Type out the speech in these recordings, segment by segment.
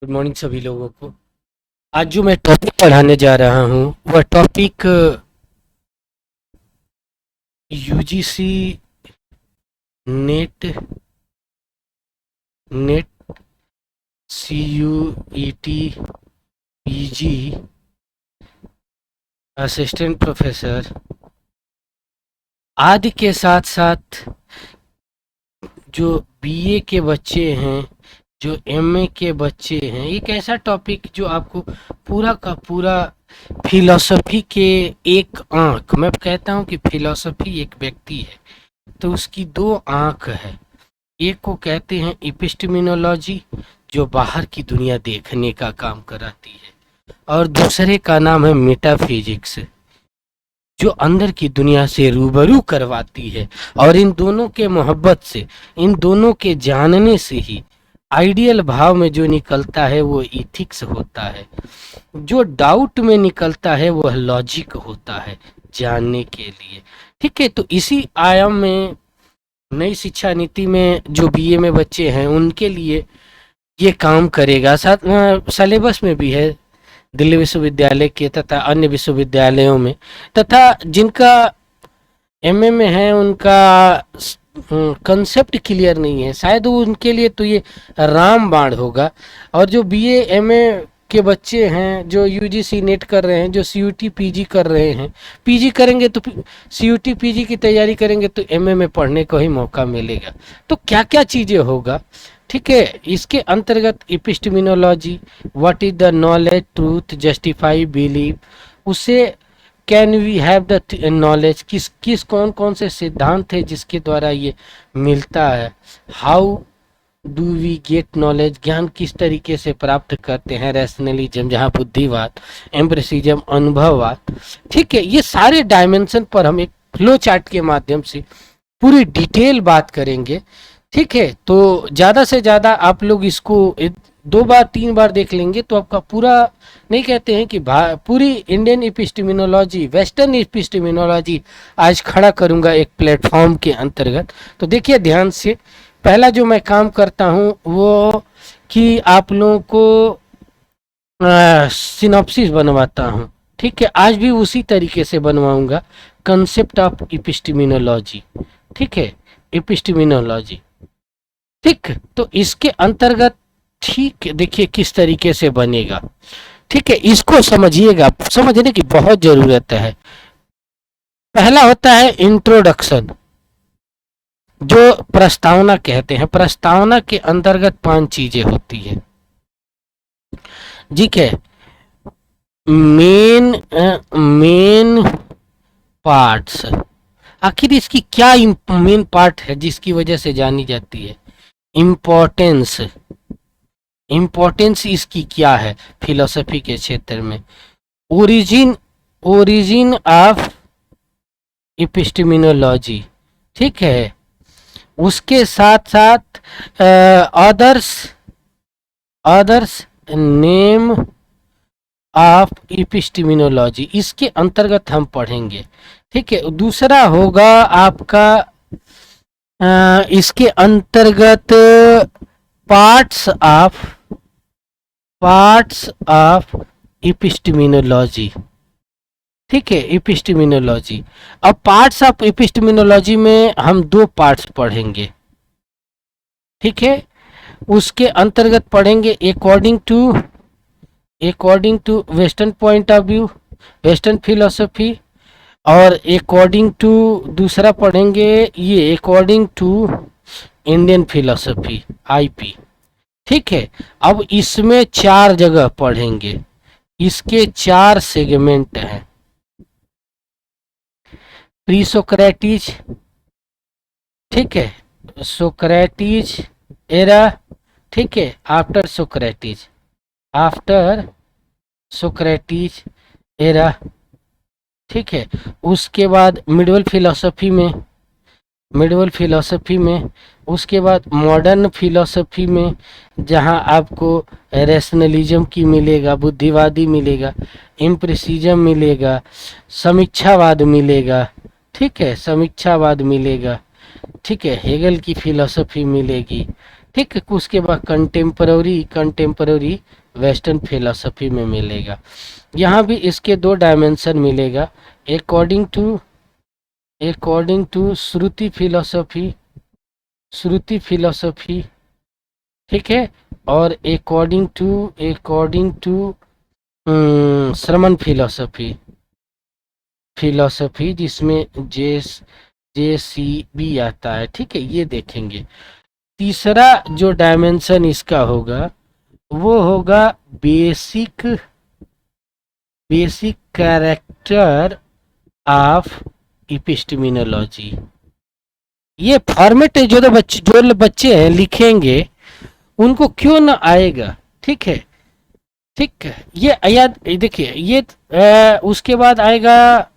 Good morning सभी लोगों को। आज जो मैं टॉपिक पढ़ाने जा रहा हूँ वह topic UGC net net CUET PG assistant professor आदि के साथ साथ जो BA के बच्चे हैं, जो MA के बच्चे हैं, एक ऐसा टॉपिक जो आपको पूरा का पूरा फिलॉसफी के एक आंख, मैं कहता हूँ कि फिलॉसफी एक व्यक्ति है तो उसकी दो आंख है। एक को कहते हैं इपिस्टेमिनोलॉजी जो बाहर की दुनिया देखने का काम कराती है, और दूसरे का नाम है मेटाफिजिक्स जो अंदर की दुनिया से रूबरू करवाती है। और इन दोनों के मोहब्बत से, इन दोनों के जानने से ही आइडियल भाव में जो निकलता है वो इथिक्स होता है, जो डाउट में निकलता है वह लॉजिक होता है जानने के लिए। ठीक है, तो इसी आयाम में नई शिक्षा नीति में जो BA में बच्चे हैं उनके लिए ये काम करेगा। साथ सिलेबस में भी है दिल्ली विश्वविद्यालय के तथा अन्य विश्वविद्यालयों में, तथा जिनका MA में है उनका कंसेप्ट क्लियर नहीं है, शायद वो उनके लिए तो ये रामबाण होगा। और जो BA MA के बच्चे हैं जो UGC नेट कर रहे हैं, जो CUT PG कर रहे हैं, PG करेंगे तो CUT PG की तैयारी करेंगे तो MA में पढ़ने को ही मौका मिलेगा। तो क्या क्या चीज़ें होगा, ठीक है, इसके अंतर्गत epistemology, what is the knowledge, truth, justify, believe, उसे can we have the knowledge, किस किस कौन कौन से सिद्धांत है जिसके द्वारा ये मिलता है, how do we get knowledge, ज्ञान किस तरीके से प्राप्त करते हैं, रैशनलिज्म जहाँ बुद्धिवाद, एम्प्रेसिज्म अनुभववाद। ठीक है, ये सारे डायमेंशन पर हम एक फ्लो चार्ट के माध्यम से पूरी डिटेल बात करेंगे। ठीक है, तो ज़्यादा से ज़्यादा आप लोग इसको 2 बार 3 बार देख लेंगे तो आपका पूरा, नहीं कहते हैं कि पूरी इंडियन इपिस्टेमिनोलॉजी, वेस्टर्न इपिस्टेमिनोलॉजी आज खड़ा करूंगा एक प्लेटफॉर्म के अंतर्गत। तो देखिए ध्यान से, पहला जो मैं काम करता हूं वो कि आप लोगों को सिनॉप्सिस बनवाता हूं। ठीक है, आज भी उसी तरीके से बनवाऊंगा, कंसेप्ट ऑफ इपिस्टेमिनोलॉजी। ठीक है, इपिस्टेमिनोलॉजी। ठीक, तो इसके अंतर्गत ठीक देखिए किस तरीके से बनेगा। ठीक है, इसको समझिएगा, समझने की बहुत जरूरत है। पहला होता है इंट्रोडक्शन, जो प्रस्तावना कहते हैं। प्रस्तावना के अंतर्गत 5 चीजें होती है। ठीक है, मेन मेन पार्ट्स, आखिर इसकी क्या मेन पार्ट है जिसकी वजह से जानी जाती है। इम्पोर्टेंस, इम्पोर्टेंस इसकी क्या है फिलोसफी के क्षेत्र में। Origin, origin of epistemology. ठीक है, उसके साथ साथ others, others name of epistemology, इसके अंतर्गत हम पढ़ेंगे। ठीक है, दूसरा होगा आपका इसके अंतर्गत पार्ट्स ऑफ इपिस्टेमिनोलॉजी। ठीक है, इपिस्टेमिनोलॉजी। अब पार्ट्स ऑफ इपिस्टेमिनोलॉजी में हम 2 पार्ट्स पढ़ेंगे। ठीक है, उसके अंतर्गत पढ़ेंगे according to western point of view, western philosophy, और अकॉर्डिंग टू दूसरा पढ़ेंगे ये according to Indian philosophy IP। ठीक है, अब इसमें 4 जगह पढ़ेंगे, इसके 4 सेगमेंट हैं। प्री सोक्रेटिस, ठीक है, सोक्रेटिस एरा, ठीक है, after Socrates, after Socrates era. ठीक है, उसके बाद मिडिवल फिलोसफी में, मिडिवल फिलोसफी में, उसके बाद मॉडर्न फिलोसफी में जहां आपको रैशनलिज्म की मिलेगा, बुद्धिवादी मिलेगा, एम्प्रेसिज्म मिलेगा, समीक्षावाद मिलेगा। ठीक है, समीक्षावाद मिलेगा। ठीक है, हेगल की फिलोसफी मिलेगी। ठीक है, उसके बाद कंटेम्पररी वेस्टर्न फिलोसफी में मिलेगा। यहाँ भी इसके दो डायमेंशन मिलेगा, अकॉर्डिंग टू श्रुति फिलोसफी, ठीक है, और अकॉर्डिंग टू श्रमण फिलोसफी जिसमें जे सी भी आता है, ठीक है, ये देखेंगे। तीसरा जो डायमेंशन इसका होगा वो होगा बेसिक कैरेक्टर ऑफ इपिस्टेमिनोलॉजी। ये फॉर्मेट है, जो बच्चे हैं लिखेंगे उनको क्यों ना आएगा, ठीक है, ठीक है, ये याद देखिए, ये उसके बाद आएगा,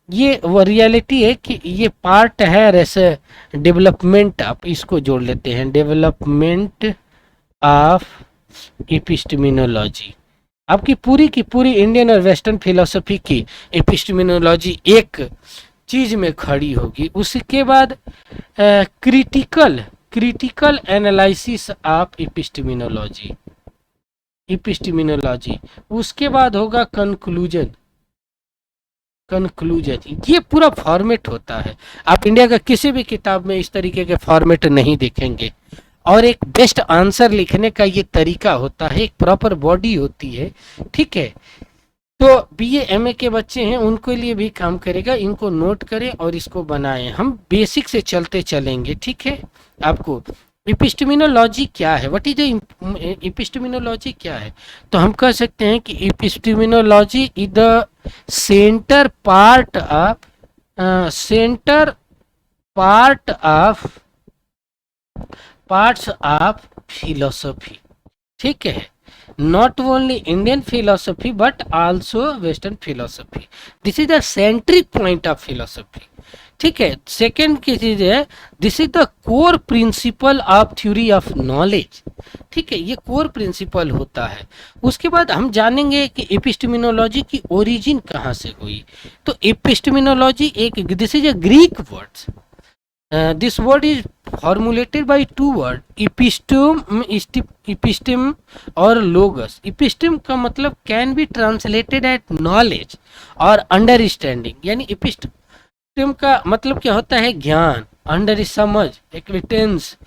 ये वो रियलिटी है कि ये पार्ट है ऐसे डेवलपमेंट, आप इसको जोड़ लेते हैं, डेवलपमेंट ऑफ एपिस्टेमिनोलॉजी। आपकी पूरी की पूरी इंडियन और वेस्टर्न फिलोसफी की एपिस्टेमिनोलॉजी एक चीज में खड़ी होगी। उसके बाद क्रिटिकल एनालिसिस ऑफ एपिस्टेमिनोलॉजी, उसके बाद होगा कंक्लूजन। ये पूरा फॉर्मेट होता है, आप इंडिया का किसी भी किताब में इस तरीके के फॉर्मेट नहीं देखेंगे। और एक बेस्ट आंसर लिखने का ये तरीका होता है, एक प्रॉपर बॉडी होती है, ठीक है। तो बीए एमए के बच्चे हैं उनके लिए भी काम करेगा, इनको नोट करें और इसको बनाएं। हम बेसिक से चलते चलेंगे, ठीक है। आपको एपिस्टेमिनोलॉजी क्या है, व्हाट इज एपिस्टेमिनोलॉजी क्या है, तो हम कह सकते हैं कि epistemology is the centre parts of philosophy, ठीक है। Not only Indian philosophy but also western philosophy, this is the centric point of philosophy, ठीक है। सेकेंड की चीज है, this is the core principle of theory of knowledge, ठीक है, ये कोर प्रिंसिपल होता है। उसके बाद हम जानेंगे कि एपिस्टेमिनोलॉजी की ओरिजिन कहाँ से हुई। तो epistemology this is a Greek words, this word is formulated by two words, epistem और logos। epistem का मतलब can be translated as knowledge और understanding, यानी epistem का मतलब क्या होता है, ज्ञान, अंडर समझ, एक्विटेंस।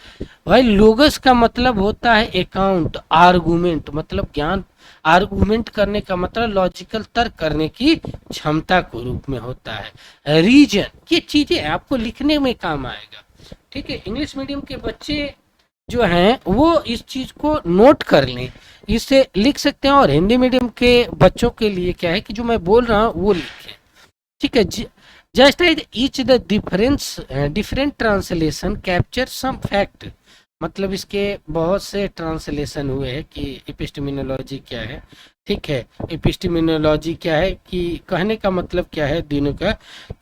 भाई लोगस का मतलब होता है अकाउंट, आर्गुमेंट, मतलब ज्ञान, आर्गुमेंट करने का मतलब लॉजिकल तर्क करने की क्षमता को रूप में होता है। रीजन, ये चीजें आपको लिखने में काम आएगा, ठीक है। इंग्लिश मीडियम के बच्चे जो हैं वो इस चीज को नोट कर लें, इसे लिख सकते हैं। और हिंदी मीडियम के बच्चों के लिए क्या है कि जो मैं बोल रहा हूँ वो लिखें, ठीक है। Just as each the different translation capture some fact, मतलब इसके बहुत से ट्रांसलेशन हुए हैं कि एपिस्टेमिनोलॉजी क्या है, ठीक है। एपिस्टेमिनोलॉजी क्या है कि कहने का मतलब क्या है दिनों का,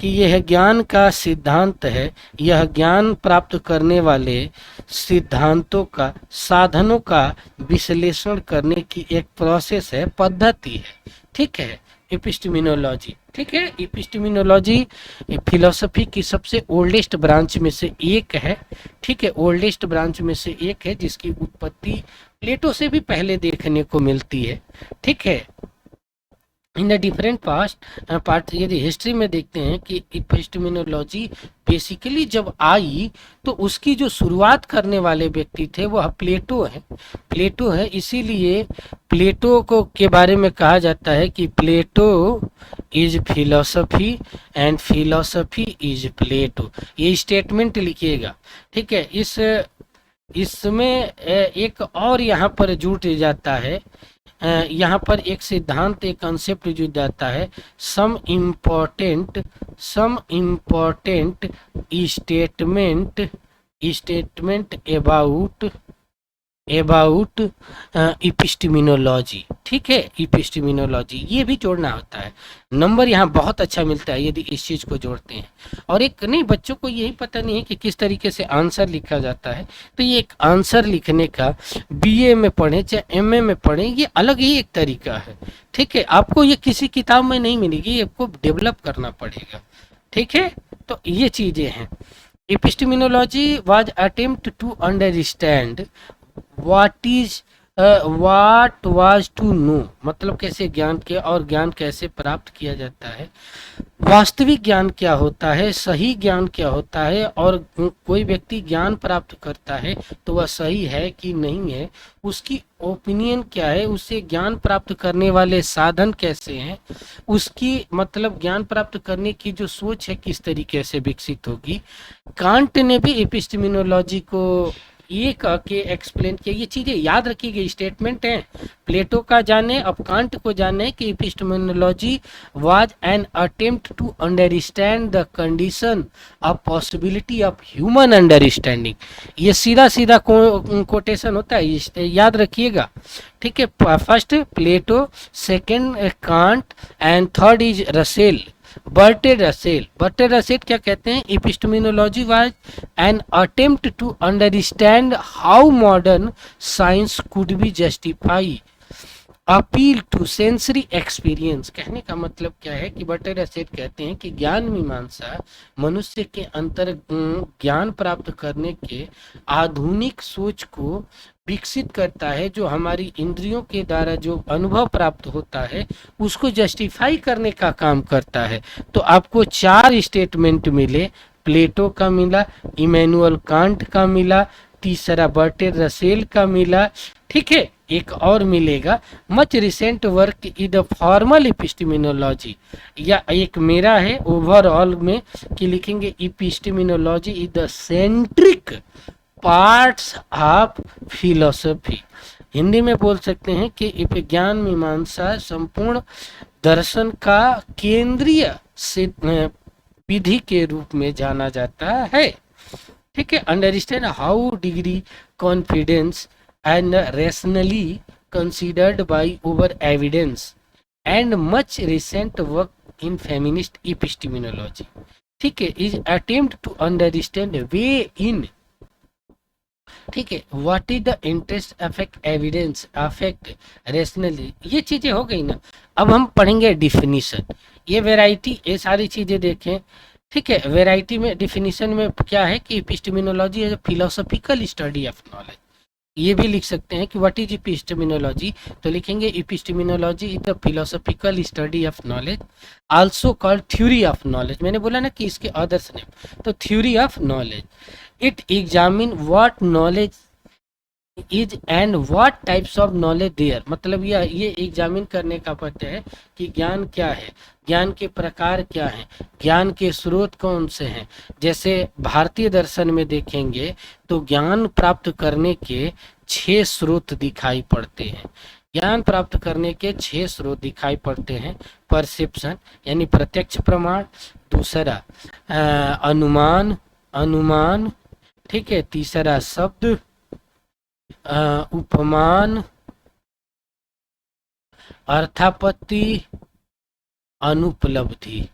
कि यह ज्ञान का सिद्धांत है, यह ज्ञान प्राप्त करने वाले सिद्धांतों का, साधनों का विश्लेषण करने की एक प्रोसेस है, पद्धति है, ठीक है, एपिस्टेमिनोलॉजी, ठीक है। एपिस्टेमिनोलॉजी फिलोसफी की सबसे ओल्डेस्ट ब्रांच में से एक है, ठीक है, ओल्डेस्ट ब्रांच में से एक है, जिसकी उत्पत्ति प्लेटो से भी पहले देखने को मिलती है, ठीक है। इन द डिफरेंट पार्ट यदि हिस्ट्री में देखते हैं कि एपिस्टेमिनोलॉजी बेसिकली जब आई तो उसकी जो शुरुआत करने वाले व्यक्ति थे वो प्लेटो है। इसीलिए प्लेटो को के बारे में कहा जाता है कि Plato is philosophy and philosophy is Plato, ये स्टेटमेंट लिखिएगा, ठीक है। इसमें एक और यहाँ पर जुट जाता है, यहाँ पर एक सिद्धांत, एक कंसेप्ट जुड़ जाता है, सम इम्पोर्टेंट स्टेटमेंट अबाउट एपिस्टेमिनोलॉजी, ठीक है। एपिस्टेमिनोलॉजी ये भी जोड़ना होता है, नंबर यहाँ बहुत अच्छा मिलता है यदि इस चीज को जोड़ते हैं। और एक नहीं, बच्चों को यही पता नहीं है कि किस तरीके से आंसर लिखा जाता है, तो ये एक आंसर लिखने का बीए में पढ़े चाहे एमए में पढ़े, ये अलग ही एक तरीका है, ठीक है। आपको ये किसी किताब में नहीं मिलेगी, ये आपको डेवलप करना पड़ेगा, ठीक है। तो ये चीजें हैं। Epistemology was attempt to understand what is what was to know, मतलब कैसे ज्ञान किया और ज्ञान कैसे प्राप्त किया जाता है, वास्तविक ज्ञान क्या होता है, सही ज्ञान क्या होता है, और कोई व्यक्ति ज्ञान प्राप्त करता है तो वह सही है कि नहीं है, उसकी ओपिनियन क्या है, उससे ज्ञान प्राप्त करने वाले साधन कैसे हैं, उसकी मतलब ज्ञान प्राप्त करने की जो सोच है किस तरीके से विकसित होगी। कांट ने भी एपिस्टेमिनोलॉजी को ये कह के एक्सप्लेन किया। ये चीज़ें याद रखी गई स्टेटमेंट हैं, प्लेटो का जाने अब कांट को जाने कि epistemology was an attempt to understand the condition of possibility of human understanding. ये सीधा सीधा कोटेशन होता है, याद रखिएगा, ठीक है। First Plato, second Kant and third is Russell, Bertrand Russell क्या कहते हैं, epistemology was an attempt to understand how modern science could be justify appeal to sensory experience. कहने का मतलब क्या है कि बर्टेड रसेल कहते हैं कि ज्ञान मीमांसा मनुष्य के अंतर ज्ञान प्राप्त करने के आधुनिक सोच को विकसित करता है, जो हमारी इंद्रियों के द्वारा जो अनुभव प्राप्त होता है उसको जस्टिफाई करने का काम करता है। तो आपको 4 स्टेटमेंट मिले, प्लेटो का मिला, इमैनुअल कांट का मिला, तीसरा बर्टेड रसेल का मिला, ठीक है। एक और मिलेगा, much recent work in the formal epistemology, या एक मेरा है ओवरऑल में कि लिखेंगे epistemology is the centric parts of philosophy. Hindi में बोल सकते हैं कि ज्ञान मीमांसा संपूर्ण दर्शन का केंद्रीय विधि के रूप में जाना जाता है, ठीक है। Understand how degree confidence and rationally considered by over evidence and much recent work in feminist epistemology, ठीक है, is attempt to understand way in, ठीक है, what is the interest affect evidence affect rationally. ये चीजें हो गई ना। अब हम पढ़ेंगे डिफिनीशन, ये वैरायटी, ये सारी चीजें देखें, ठीक है। वैरायटी में डिफिनीशन में क्या है कि epistemology is a philosophical study of knowledge. ये भी लिख सकते हैं कि व्हाट इज एपिस्टेमिनोलॉजी, तो लिखेंगे epistemology is the philosophical study of knowledge, also called theory of knowledge. मैंने बोला ना कि इसके अदर्स नेम, तो theory of knowledge. It examine what knowledge is and what types of knowledge there, मतलब ये एग्जामिन करने का पता है कि ज्ञान क्या है, ज्ञान के प्रकार क्या हैं, ज्ञान के स्रोत कौन से हैं। जैसे भारतीय दर्शन में देखेंगे तो ज्ञान प्राप्त करने के 6 स्रोत दिखाई पड़ते हैं। ज्ञान प्राप्त करने के 6 स्रोत दिखाई पड़ते हैं। परसेप्शन यानी प्रत्यक्ष प्रमाण, दूसरा अनुमान, ठीक है, तीसरा शब्द, उपमान, अर्थापत्ति, अनुपलब्धि।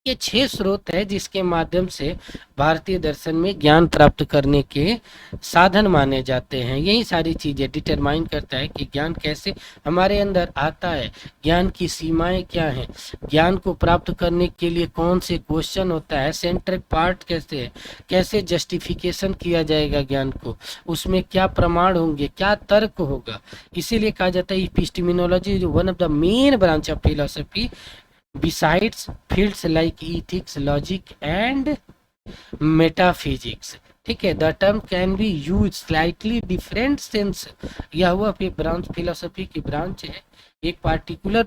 ये 6 स्रोत है जिसके माध्यम से भारतीय दर्शन में ज्ञान प्राप्त करने के साधन माने जाते हैं। यही सारी चीजें डिटरमाइन करता है कि ज्ञान कैसे हमारे अंदर आता है, ज्ञान की सीमाएं क्या हैं, ज्ञान को प्राप्त करने के लिए कौन से क्वेश्चन होता है, सेंट्रल पार्ट कैसे है, कैसे जस्टिफिकेशन किया जाएगा ज्ञान को, उसमें क्या प्रमाण होंगे, क्या तर्क होगा। इसीलिए कहा जाता है epistemology is one of the main branch of philosophy besides fields like ethics, logic and metaphysics, ठीक है। The term can be use slightly different sense. यह हुआ ब्रांच फिलोसफी की ब्रांच है, एक पार्टिकुलर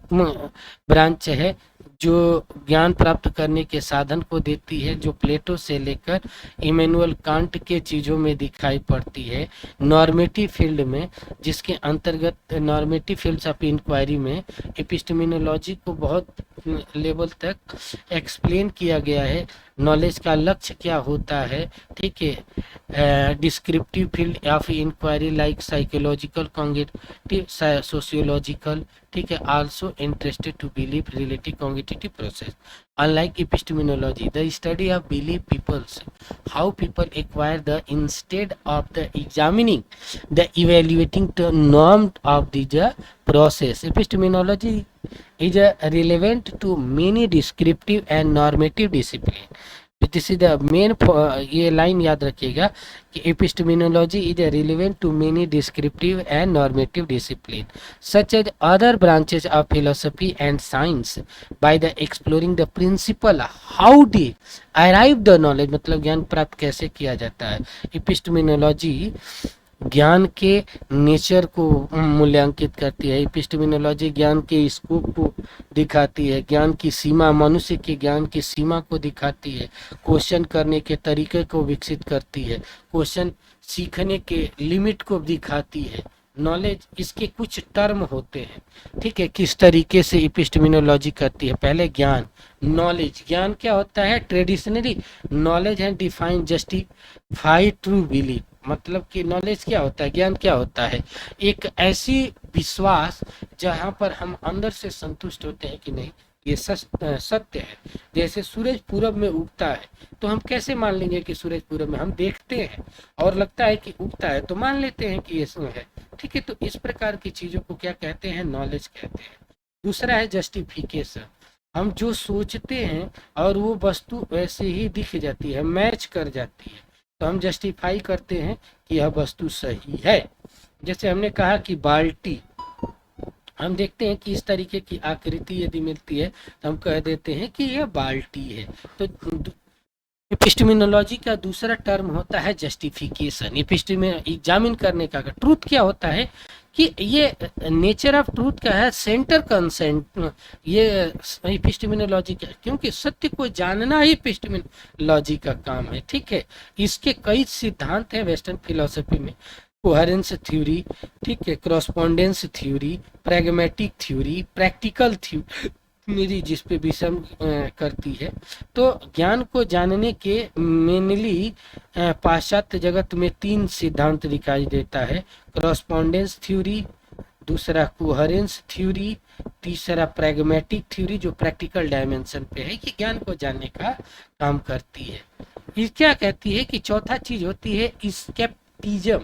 ब्रांच है जो ज्ञान प्राप्त करने के साधन को देती है, जो प्लेटो से लेकर इमैनुअल कांट के चीज़ों में दिखाई पड़ती है। नॉर्मेटिव फील्ड में, जिसके अंतर्गत नॉर्मेटिव फील्ड्स ऑफ इंक्वायरी में एपिस्टेमिनोलॉजी को बहुत लेवल तक एक्सप्लेन किया गया है। नॉलेज का लक्ष्य क्या होता है, ठीक है। Descriptive field of inquiry like psychological, cognitive, sociological, ठीक है, also interested to believe relative cognitive process. Unlike epistemology, the study of belief peoples, how people acquire the instead of the examining, the evaluating the norm of the process. Epistemology is relevant to many descriptive and normative disciplines. This is the main, ये line याद रखिएगा कि epistemology is relevant to many descriptive and normative discipline such as other branches of philosophy and science by the exploring the principle how the arrive the knowledge, मतलब ज्ञान प्राप्त कैसे किया जाता है। एपिस्टेमिनोलॉजी ज्ञान के नेचर को मूल्यांकित करती है। एपिस्टेमिनोलॉजी ज्ञान के स्कोप को दिखाती है, ज्ञान की सीमा, मनुष्य के ज्ञान की सीमा को दिखाती है, क्वेश्चन करने के तरीके को विकसित करती है, क्वेश्चन सीखने के लिमिट को दिखाती है। नॉलेज, इसके कुछ टर्म होते हैं, ठीक है, किस तरीके से एपिस्टेमिनोलॉजी करती है। पहले ज्ञान, नॉलेज, ज्ञान क्या होता है? ट्रेडिशनली नॉलेज है डिफाइन जस्टिफाई ट्रू बिलीफ, मतलब कि नॉलेज क्या होता है, ज्ञान क्या होता है? एक ऐसी विश्वास जहाँ पर हम अंदर से संतुष्ट होते हैं कि नहीं ये सत्य है। जैसे सूरज पूरब में उगता है तो हम कैसे मान लेंगे कि सूरज पूरब में, हम देखते हैं और लगता है कि उगता है तो मान लेते हैं कि ये है, ठीक है। तो इस प्रकार की चीजों को क्या कहते हैं? नॉलेज कहते हैं। दूसरा है जस्टिफिकेशन, हम जो सोचते हैं और वो वस्तु वैसे ही दिख जाती है, मैच कर जाती है, तो हम जस्टिफाई करते हैं कि यह वस्तु सही है। जैसे हमने कहा कि बाल्टी, हम देखते हैं कि इस तरीके की आकृति यदि मिलती है तो हम कह देते हैं कि यह बाल्टी है। तो एपिस्टेमिनोलॉजी का दूसरा टर्म होता है जस्टिफिकेशन। एग्जामिन करने का ट्रूथ क्या होता है कि ये नेचर ऑफ ट्रूथ का है, सेंटर कंसेंट, ये एपिस्टेमिनोलॉजी का, क्योंकि सत्य को जानना ही एपिस्टेमिनोलॉजी का काम है, ठीक है। इसके कई सिद्धांत हैं वेस्टर्न फिलोसफी में, कोहेरेंस थ्योरी, ठीक है, correspondence theory, pragmatic theory, practical theory, जिस पे विषम करती है। तो ज्ञान को जानने के मेनली पाश्चात्य जगत में तीन सिद्धांत दिखाई देता है, कॉरस्पॉन्डेंस थ्योरी, दूसरा कोहेरेंस थ्योरी, तीसरा प्रैग्मेटिक थ्योरी जो प्रैक्टिकल डायमेंशन पे है, कि ज्ञान को जानने का काम करती है। ये क्या कहती है कि चौथा चीज होती है scepticism,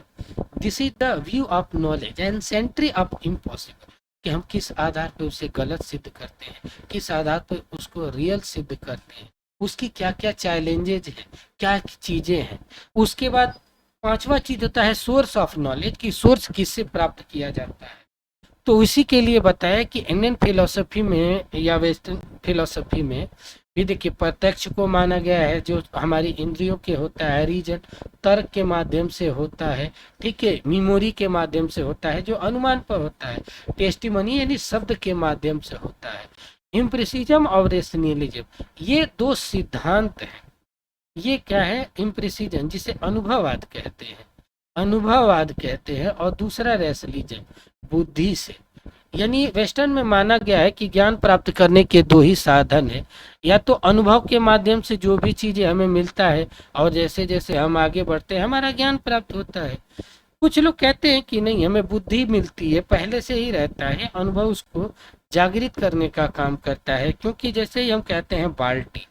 this is the view of knowledge and सेंट्री ऑफ इम्पॉसिबल, कि हम किस आधार पर उसे गलत सिद्ध करते हैं, किस आधार पर उसको रियल सिद्ध करते हैं, उसकी क्या क्या चैलेंजेज हैं, क्या चीजें हैं। उसके बाद पांचवा चीज होता है सोर्स ऑफ नॉलेज, की सोर्स किससे प्राप्त किया जाता है। तो इसी के लिए बताया कि इंडियन फिलोसफी में या वेस्टर्न फिलोसफी में भी देखिए प्रत्यक्ष को माना गया है, जो हमारी इंद्रियों के होता है, रीजन तर्क के माध्यम से होता है, ठीक है, मेमोरी के माध्यम से होता है, जो अनुमान पर होता है, टेस्टिमनी यानी शब्द के माध्यम से होता है, इम्प्रेसिज्म और रेशनलिज्म, ये दो सिद्धांत हैं। ये क्या है? इम्प्रेसिज्म जिसे अनुभववाद कहते हैं, अनुभववाद कहते हैं, और दूसरा रेशनलिज्म बुद्धि से। यानी वेस्टर्न में माना गया है कि ज्ञान प्राप्त करने के दो ही साधन है, या तो अनुभव के माध्यम से जो भी चीजें हमें मिलता है और जैसे जैसे हम आगे बढ़ते हैं हमारा ज्ञान प्राप्त होता है। कुछ लोग कहते हैं कि नहीं, हमें बुद्धि मिलती है, पहले से ही रहता है, अनुभव उसको जागृत करने का काम करता है। क्योंकि जैसे ही हम कहते हैं बाल्टी,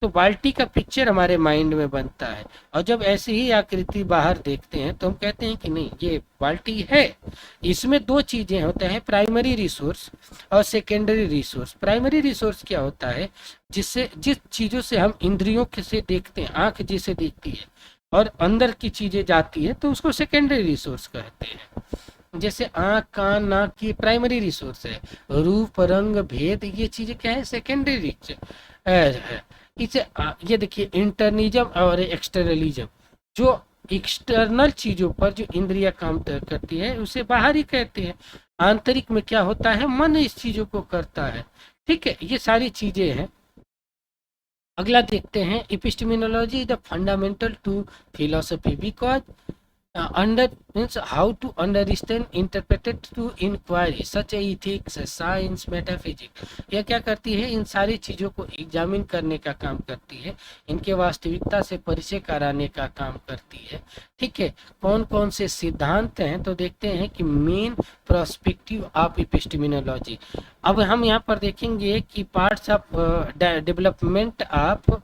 तो बाल्टी का पिक्चर हमारे माइंड में बनता है, और जब ऐसी ही आकृति बाहर देखते हैं तो हम कहते हैं कि नहीं ये बाल्टी है। इसमें दो चीजें होते हैं, प्राइमरी रिसोर्स और सेकेंडरी रिसोर्स। प्राइमरी रिसोर्स क्या होता है? जिस चीजों से हम इंद्रियों से देखते हैं, आंख जिसे देखती है और अंदर की चीजें जाती है, तो उसको सेकेंडरी रिसोर्स कहते हैं। जैसे आंख, कान, नाक की प्राइमरी रिसोर्स है, रूप, रंग, भेद, ये चीजें क्या है? सेकेंडरी है। इसे ये देखिए इंटरनिज्म और एक्सटर्नलिज्म, जो एक्सटर्नल चीजों पर जो इंद्रिया काम करती है उसे बाहर ही कहते हैं। आंतरिक में क्या होता है? मन इस चीजों को करता है, ठीक है। ये सारी चीजें हैं। अगला देखते हैं, epistemology is the fundamental to philosophy because under means how to understand, interpret, to inquiry such as ethics, science, metaphysics। यह क्या करती है? इन सारी चीजों को एग्जामिन करने का काम करती है, इनके वास्तविकता से परिचय कराने का काम करती है, ठीक है। कौन कौन से सिद्धांत हैं तो देखते हैं कि मेन प्रोस्पेक्टिव ऑफ एपिस्टेमिनोलॉजी। अब हम यहाँ पर देखेंगे कि parts of development of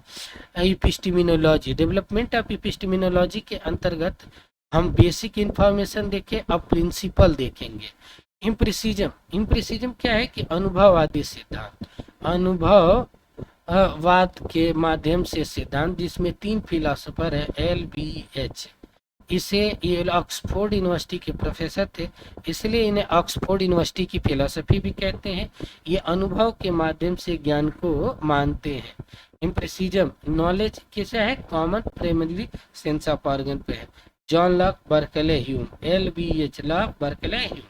epistemology. Development of epistemology के अंतर्गत हम बेसिक इंफॉर्मेशन देखें, अब प्रिंसिपल देखेंगे। इम्प्रेसिज्म, इम्प्रेसिज्म क्या है कि अनुभववादी सिद्धांत, अनुभव वाद के माध्यम से सिद्धांत, जिसमें 3 फिलोसोफर है, LBH। इसे ये ऑक्सफोर्ड यूनिवर्सिटी के प्रोफेसर थे, इसलिए इन्हें ऑक्सफोर्ड यूनिवर्सिटी की फिलोसफी भी कहते हैं। ये अनुभव के माध्यम से ज्ञान को मानते हैं। इम्प्रेसिज्म, नॉलेज कैसा है, common primary sense of organ पे है। John Locke, Berkeley Hume. LBH, lock, Berkeley Hume.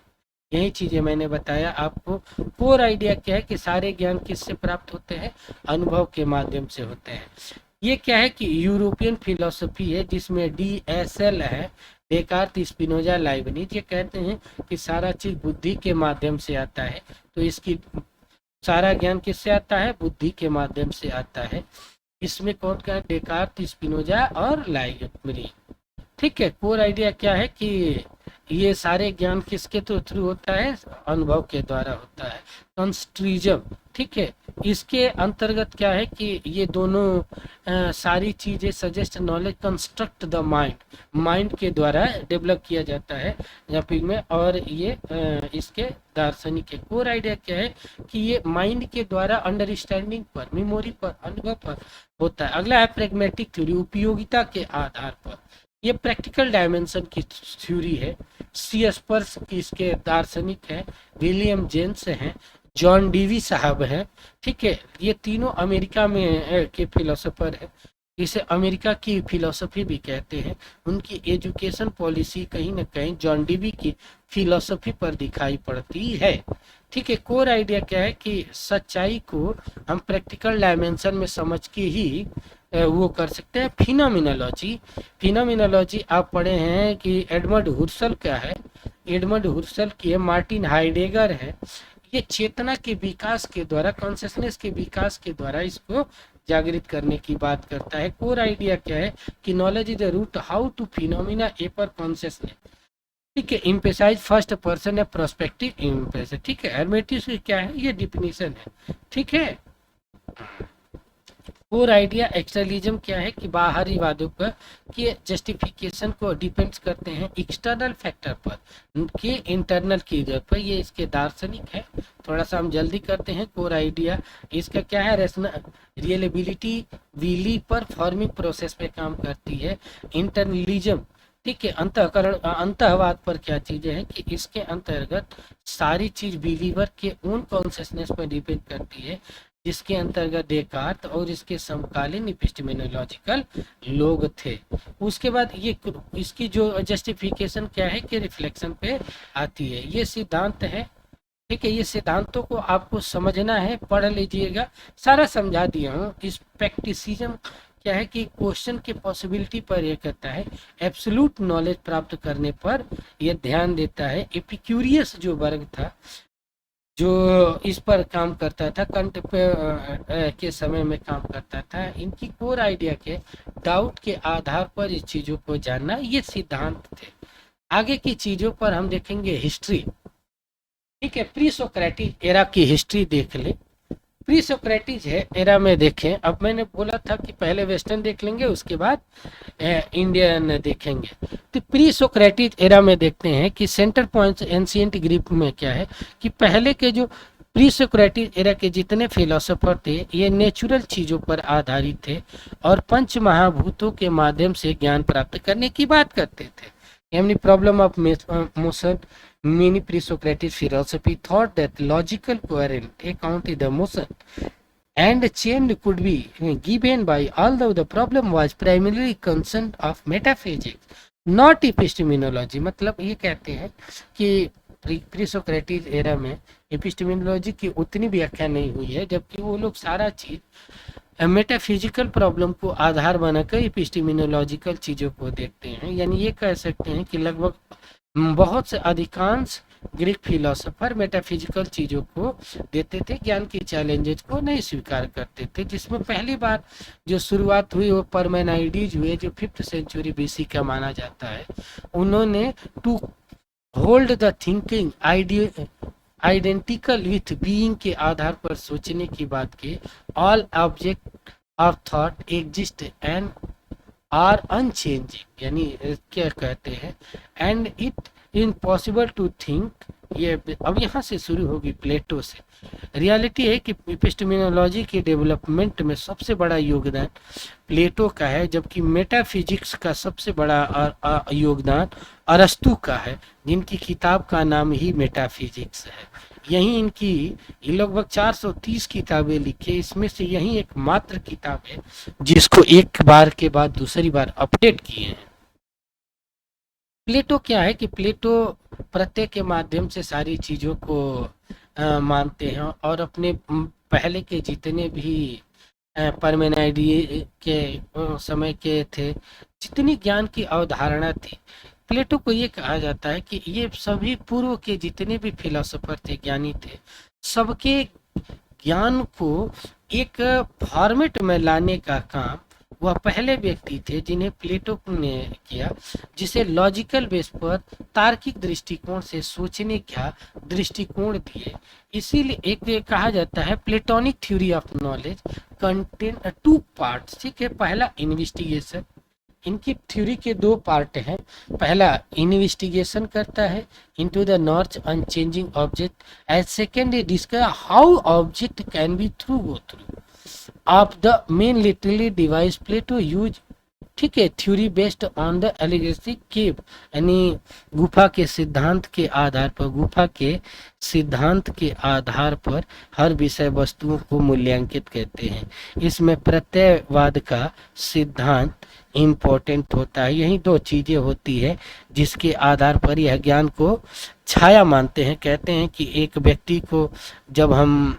यही चीजें मैंने बताया आपको। कोर आइडिया क्या है कि सारे ज्ञान किससे प्राप्त होते हैं, अनुभव के माध्यम से होते हैं। ये क्या है कि यूरोपियन फिलोसफी है, जिसमें DSL है, डेकार्त, स्पिनोजा, लाइबनिज। ये कहते हैं कि सारा चीज बुद्धि के माध्यम से आता है। तो इसकी सारा ज्ञान किससे आता है, बुद्धि के माध्यम से आता है। इसमें कौन क्या है, डेकार्त, स्पिनोजा और लाइबनिज। ठीक है। कोर आइडिया क्या है कि ये सारे ज्ञान किसके थ्रू होता है, अनुभव के द्वारा होता है। कंस्ट्रिज्म, ठीक है, इसके अंतर्गत क्या है कि ये दोनों सारी चीजें suggest knowledge construct the mind, mind के द्वारा डेवलप किया जाता है जपिंग में। और ये इसके दार्शनिक है। कोर आइडिया क्या है कि ये माइंड के द्वारा अंडरस्टैंडिंग पर, मेमोरी पर, अनुभव पर होता है। अगला है प्रेगमेटिक थ्योरी, उपयोगिता के आधार पर। ये प्रैक्टिकल डायमेंशन की थ्योरी है। स्पर्स की इसके दार्शनिक है, विलियम जेम्स हैं, जॉन डीवी साहब हैं। ठीक है, ये तीनों अमेरिका में के फिलोसोफर है। इसे अमेरिका की फिलोसफी भी कहते हैं। उनकी एजुकेशन पॉलिसी कहीं ना कहीं जॉन डीवी की फिलोसफी पर दिखाई पड़ती है। ठीक है। कोर आइडिया क्या है कि सच्चाई को हम प्रैक्टिकल डायमेंशन में समझ के ही वो कर सकते हैं। फिनोमिनोलॉजी, फिनोमिनोलॉजी आप पढ़े हैं कि एडमंड हुर्सल क्या है, एडमंड हुर्सल की है, मार्टिन हाइडेगर है। ये चेतना के विकास के द्वारा, कॉन्शियसनेस के विकास के द्वारा इसको जागृत करने की बात करता है। कोर आइडिया क्या है कि knowledge is the root how to phenomena appear consciousness. ठीक है। इम्पेसाइज फर्स्ट पर्सन है, प्रोस्पेक्टिव इम्पेस। ठीक है। हर्मेटिस क्या है, ये डिफिनीशन है। ठीक है। कोर आइडिया एक्सटर्नलिज्म क्या है कि बाहरी वादों पर के जस्टिफिकेशन को डिपेंड्स करते हैं एक्सटर्नल फैक्टर पर कि इंटरनल की जरूरत पर। ये इसके दार्शनिक है। थोड़ा सा हम जल्दी करते हैं। कोर आइडिया इसका क्या है, रेशनल रियलेबिलिटी, बिलीफ पर, फॉर्मिंग प्रोसेस पे काम करती है। इंटरनलिज्म, ठीक है, अंतःकरण, अंतःवाद पर क्या चीजें हैं कि इसके अंतर्गत सारी चीज बिलीवर के ओन कॉन्शियसनेस पर डिपेंड करती है, जिसके अंतर्गत डेकार्त और इसके समकालीन इपिस्टेमोलॉजिकल लोग थे। उसके बाद ये इसकी जो जस्टिफिकेशन क्या है कि रिफ्लेक्शन पे आती है। ये सिद्धांत है। ठीक है। ये सिद्धांतों को आपको समझना है, पढ़ लीजिएगा, सारा समझा दिया हूँ। इस प्रैक्टिसिज्म क्या है कि क्वेश्चन के पॉसिबिलिटी पर यह कहता है, एब्सोल्यूट नॉलेज प्राप्त करने पर यह ध्यान देता है। एपिक्यूरियस जो वर्ग था, जो इस पर काम करता था, कंट के समय में काम करता था, इनकी कोर आइडिया के डाउट के आधार पर इस चीजों को जानना, ये सिद्धांत थे। आगे की चीजों पर हम देखेंगे हिस्ट्री। ठीक है। प्री सोक्रेटिक एरा की हिस्ट्री देख ले। प्री सोक्रेटिक है एरा में देखें। अब मैंने बोला था कि पहले वेस्टर्न देख लेंगे, उसके बाद इंडियन देखेंगे। तो प्री सोक्रेटिक एरा में देखते हैं कि सेंटर पॉइंट्स एंशिएंट ग्रीक में क्या है कि पहले के जो प्री सोक्रेटिक एरा के जितने फिलोसोफर थे, ये नेचुरल चीजों पर आधारित थे और पंच महाभूतों के माध्यम से ज्ञान प्राप्त करने की बात करते थे। यानी problem of motion, many pre-Socratic philosophy thought that logical coherent account of the motion and change could be given by, although the problem was primarily concerned of metaphysics, not epistemology। मतलब ये कहते हैं कि प्री-सोक्रेटिक एरा में epistemology की उतनी व्याख्या नहीं हुई है, जबकि वो लोग सारा चीज मेटाफिजिकल प्रॉब्लम को आधार बनाकर एपिस्टेमोलॉजिकल चीजों को देखते हैं। यानी ये कह सकते हैं कि लगभग बहुत से अधिकांश ग्रीक फिलोसोफर मेटाफिजिकल चीजों को देते थे, ज्ञान की चैलेंजेस को नहीं स्वीकार करते थे। जिसमें पहली बार जो शुरुआत हुई वो परमेनाइडीज हुए, जो 5th सेंचुरी BC का माना जाता है। उन्होंने to hold the thinking identical with being के आधार पर सोचने की बात की। All object of thought exist and are unchanging, यानी क्या कहते हैं, and it impossible to think ये अब यहाँ से शुरू होगी प्लेटो से। रियलिटी है कि एपिस्टेमोलॉजी के डेवलपमेंट में सबसे बड़ा योगदान प्लेटो का है, जबकि मेटाफिजिक्स का सबसे बड़ा योगदान अरस्तु का है, जिनकी किताब का नाम ही मेटाफिजिक्स है। यही इनकी ये लगभग 430 किताबें लिखी, इसमें से यही एकमात्र किताब है जिसको एक बार के बाद दूसरी बार अपडेट किए हैं। प्लेटो क्या है कि प्लेटो प्रत्यय के माध्यम से सारी चीज़ों को मानते हैं, और अपने पहले के जितने भी परमेनाइडी के समय के थे, जितनी ज्ञान की अवधारणा थी, प्लेटो को ये कहा जाता है कि ये सभी पूर्व के जितने भी फिलोसोफर थे, ज्ञानी थे, सबके ज्ञान को एक फॉर्मेट में लाने का काम वह पहले व्यक्ति थे जिन्हें प्लेटो ने किया, जिसे लॉजिकल बेस पर तार्किक दृष्टिकोण से सोचने का दृष्टिकोण दिए। इसीलिए एक कहा जाता है platonic theory of knowledge contain 2 parts. ठीक है, पहला इन्वेस्टिगेशन, इनकी थ्योरी के 2 पार्ट हैं। पहला इन्वेस्टिगेशन करता है into the north unchanging object, and second discuss how object can be through go through of the main literally device Plato use. ठीक है, theory based on the allegory cave, यानी गुफा के सिद्धांत के आधार पर, गुफा के सिद्धांत के आधार पर हर विषय वस्तुओं को मूल्यांकित करते हैं। इसमें प्रत्ययवाद का सिद्धांत इम्पोर्टेंट होता है। यही 2 चीजें होती है जिसके आधार पर यह ज्ञान को छाया मानते हैं। कहते हैं कि एक व्यक्ति को जब हम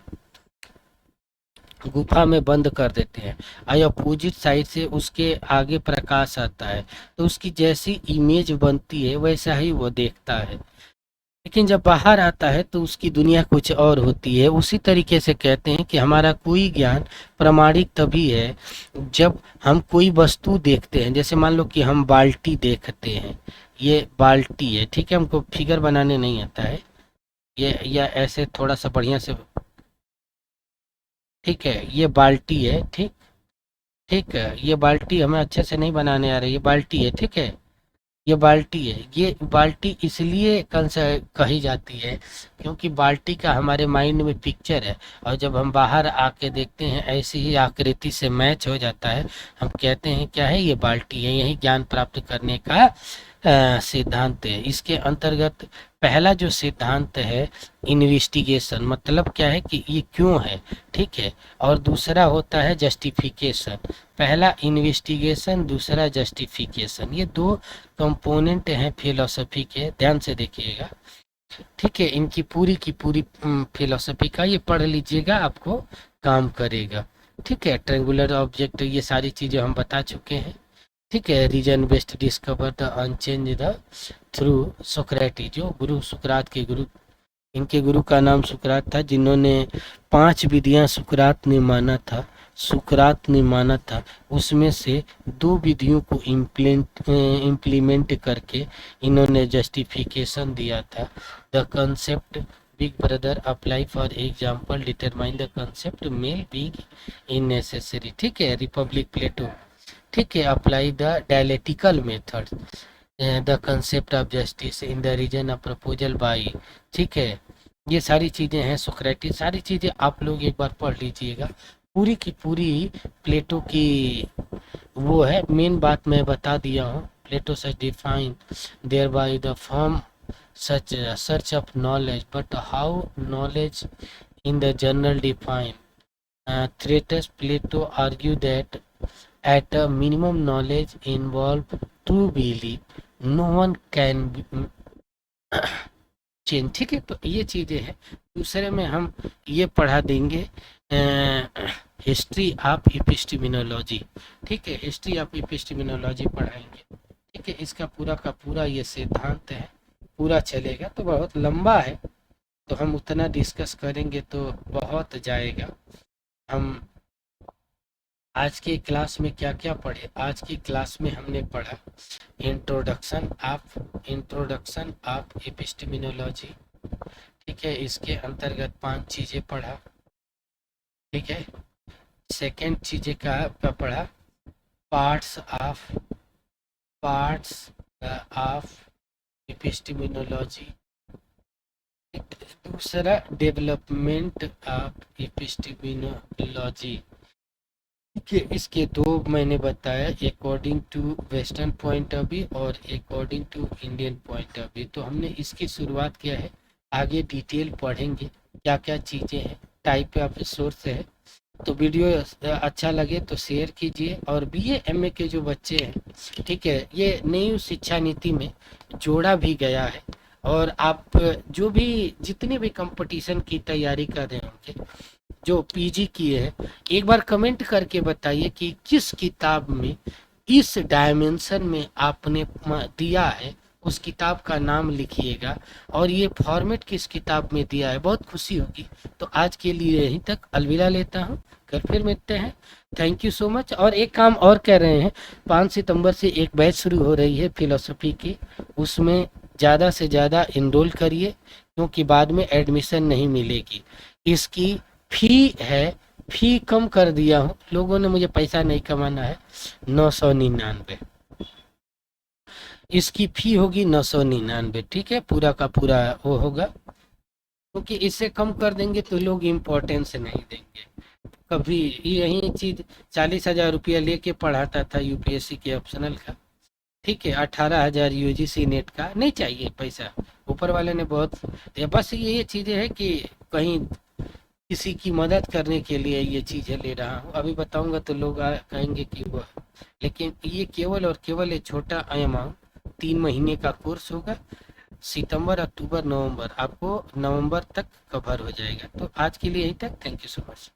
गुफा में बंद कर देते हैं और अपोजिट साइड से उसके आगे प्रकाश आता है, तो उसकी जैसी इमेज बनती है वैसा ही वो देखता है, लेकिन जब बाहर आता है तो उसकी दुनिया कुछ और होती है। उसी तरीके से कहते हैं कि हमारा कोई ज्ञान प्रामाणिक तभी है जब हम कोई वस्तु देखते हैं। जैसे मान लो कि हम बाल्टी देखते हैं, ये बाल्टी है, ठीक है, हमको फिगर बनाने नहीं आता है, ये या ऐसे थोड़ा सा बढ़िया से, ठीक है, ये बाल्टी है, ठीक ठीक है, ये बाल्टी हमें अच्छे से नहीं बनाने आ रही, ये बाल्टी है, ठीक है, ये बाल्टी है। ये बाल्टी इसलिए कही जाती है क्योंकि बाल्टी का हमारे माइंड में पिक्चर है, और जब हम बाहर आके देखते हैं ऐसी ही आकृति से मैच हो जाता है, हम कहते हैं क्या है, ये बाल्टी है। यही ज्ञान प्राप्त करने का सिद्धांत है। इसके अंतर्गत पहला जो सिद्धांत है इन्वेस्टिगेशन, मतलब क्या है कि ये क्यों है, ठीक है, और दूसरा होता है जस्टिफिकेशन। पहला इन्वेस्टिगेशन, दूसरा जस्टिफिकेशन, ये 2 कंपोनेंट हैं फिलोसफी के, ध्यान से देखिएगा। ठीक है, इनकी पूरी की पूरी फिलोसफी का ये पढ़ लीजिएगा, आपको काम करेगा। ठीक है, ट्रेंगुलर ऑब्जेक्ट, ये सारी चीज़ें हम बता चुके हैं। ठीक है, reason based discover the unchange the through Socrates, जो गुरु सुकरात के गुरु, इनके गुरु का नाम सुकरात था, जिन्होंने 5 विधियां सुकरात ने माना था, सुकरात ने माना था, उसमें से 2 विधियों को इम्प्लीमेंट करके इन्होंने जस्टिफिकेशन दिया था। The concept big brother apply for example determine the concept male big in necessary. ठीक है, रिपब्लिक प्लेटो। ठीक है, apply the dialectical method the concept of justice in the reason of proposal by. ठीक है, ये सारी चीज़ें हैं सोक्रेटिस, सारी चीज़ें आप लोग एक बार पढ़ लीजिएगा। पूरी की पूरी प्लेटो की वो है, मेन बात मैं बता दिया हूँ। Plato such define there by the form such search of knowledge, but how knowledge in the general define threats Plato argue that at a minimum knowledge involve true belief no one can change। ठीक है, तो ये चीजें हैं। दूसरे में हम ये पढ़ा देंगे हिस्ट्री ऑफ एपिस्टेमोलॉजी। ठीक है, हिस्ट्री ऑफ एपिस्टेमोलॉजी पढ़ाएंगे। ठीक है, इसका पूरा का पूरा ये सिद्धांत है, पूरा चलेगा तो बहुत लंबा है, तो हम उतना डिस्कस करेंगे तो बहुत जाएगा। हम आज की क्लास में क्या क्या पढ़े, आज की क्लास में हमने पढ़ा इंट्रोडक्शन ऑफ एपिस्टेमोलॉजी। ठीक है, इसके अंतर्गत 5 चीजें पढ़ा। ठीक है, सेकंड चीजें का पढ़ा पार्ट्स ऑफ एपिस्टेमोलॉजी। दूसरा डेवलपमेंट ऑफ एपिस्टेमोलॉजी के इसके दो मैंने बताया, according to western point of view और according to Indian point of view. तो हमने इसकी शुरुआत किया है, आगे डिटेल पढ़ेंगे क्या क्या चीज़ें हैं, टाइप ऑफ सोर्स है। तो वीडियो अच्छा लगे तो शेयर कीजिए। और बीए एमए के जो बच्चे हैं, ठीक है, ये नई शिक्षा नीति में जोड़ा भी गया है। और आप जो भी जितने भी कंपटीशन की तैयारी कर रहे होंगे, जो पीजी किए हैं, एक बार कमेंट करके बताइए कि किस किताब में इस डायमेंशन में आपने दिया है, उस किताब का नाम लिखिएगा और ये फॉर्मेट किस किताब में दिया है, बहुत खुशी होगी। तो आज के लिए यहीं तक, अलविदा लेता हूँ, कल फिर मिलते हैं। Thank you so much. और एक काम और कर रहे हैं, 5 सितंबर से एक बैच शुरू हो रही है फिलोसफी की, उसमें ज़्यादा से ज़्यादा इनरोल करिए, क्योंकि बाद में एडमिशन नहीं मिलेगी। इसकी फी है, फी कम कर दिया हूँ, लोगों ने, मुझे पैसा नहीं कमाना है, 999 इसकी फी होगी, 999, ठीक है, पूरा का पूरा वो होगा, क्योंकि इससे कम कर देंगे तो लोग इम्पोर्टेंस नहीं देंगे। कभी यही चीज 40,000 रुपया लेके पढ़ाता था यूपीएससी के ऑप्शनल का, ठीक है, 18,000 यूजीसी नेट का, नहीं चाहिए पैसा, ऊपर वाले ने बहुत, बस ये चीजें है कि कहीं किसी की मदद करने के लिए ये चीजें ले रहा हूँ। अभी बताऊंगा तो लोग कहेंगे कि वो, लेकिन ये केवल और केवल एक छोटा अमाउंट, 3 महीने का कोर्स होगा, सितंबर अक्टूबर नवंबर, आपको नवंबर तक कवर हो जाएगा। तो आज के लिए यहीं तक, थैंक यू सो मच।